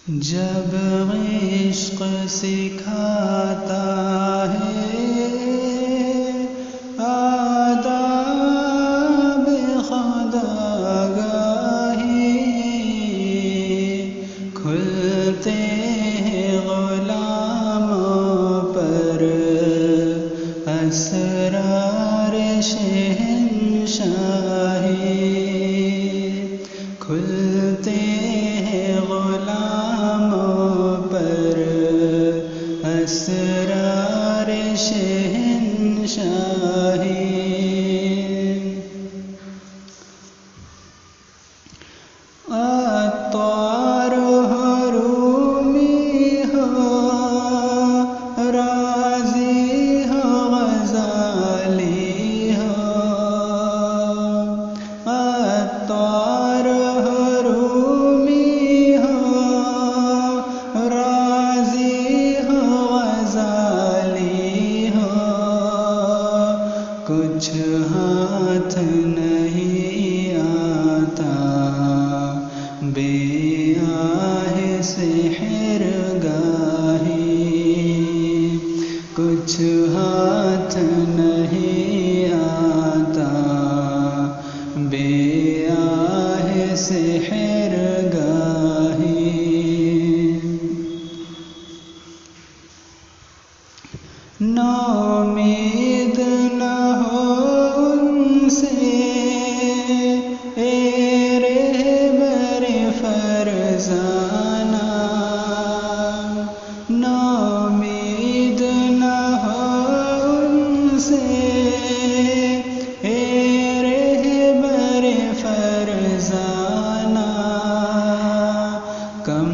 جب عشق سکھاتا ہے آداب خودآگاہی، کھلتے ہیں غلاموں پر اسرار شہنشاہی، کھلتے ہیں غلاموں پر اسرار شہنشاہی۔ عطار ہو رومی ہو رازی ہو غزالی ہو، عطار ہو رومی ہو رازی ہو غزالی ہو، کچھ ہاتھ نہیں آتا بے آہ سحر گاہی، کچھ ہاتھ نہیں آتا بے آہ سحر گاہی۔ نومید نہ ہو ان سے اے رہبر فرزانہ، نومید نہ ہو ان سے اے رہبر فرزانہ، کم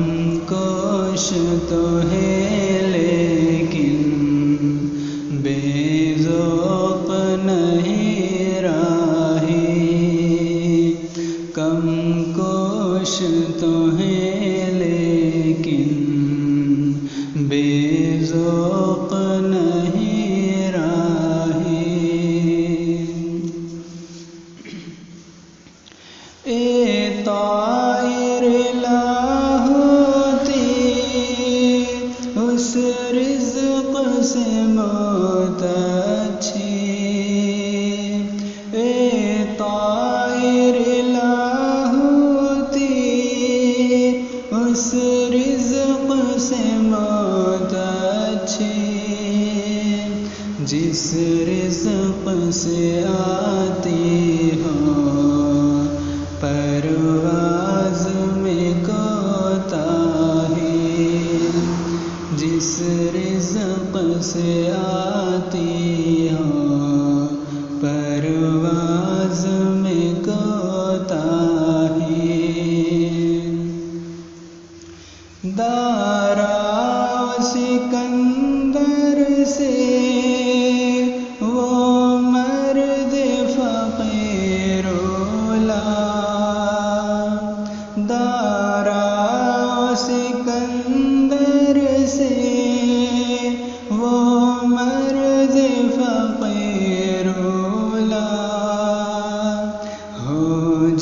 کوش تو ہے لیکن بے ذوق نہیں راہی، کم کوش تو ہے لیکن بے ذوق نہیں راہی۔ اے طائر لاہوتی اس رزق سے موت اچھی، اے طائر لاہوتی اس رزق سے موت اچھی، جس رزق سے آتی ہو پرواز میں کوتاہی، جس رزق سے آتی ہو پرواز میں کوتاہی۔ دارا سکندر سے وہ مرد فقیر اولا، دارا سکندر سے وہ مرد فقیر اولا، ہو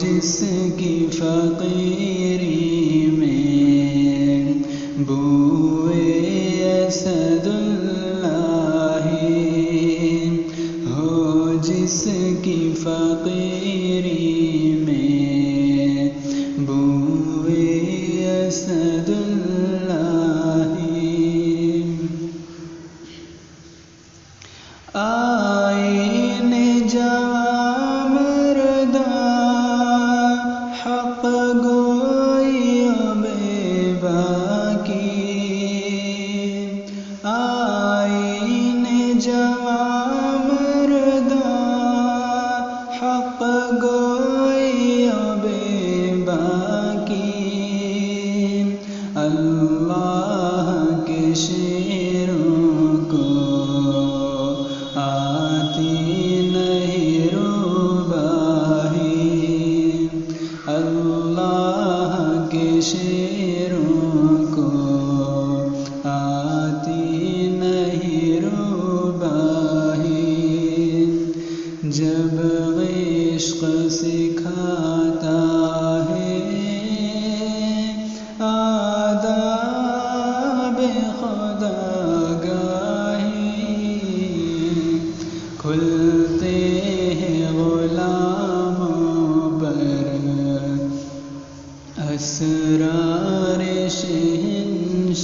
جس کی فقیری میں بوئے اسد اللہ، ہو جس کی فقیری میں بوئے اسد اللہ۔ آئین جواں مرداں حق گوئی بے باکی، آئین جواں مرداں حق گوئی بے باکی، اسرار شہنشاہی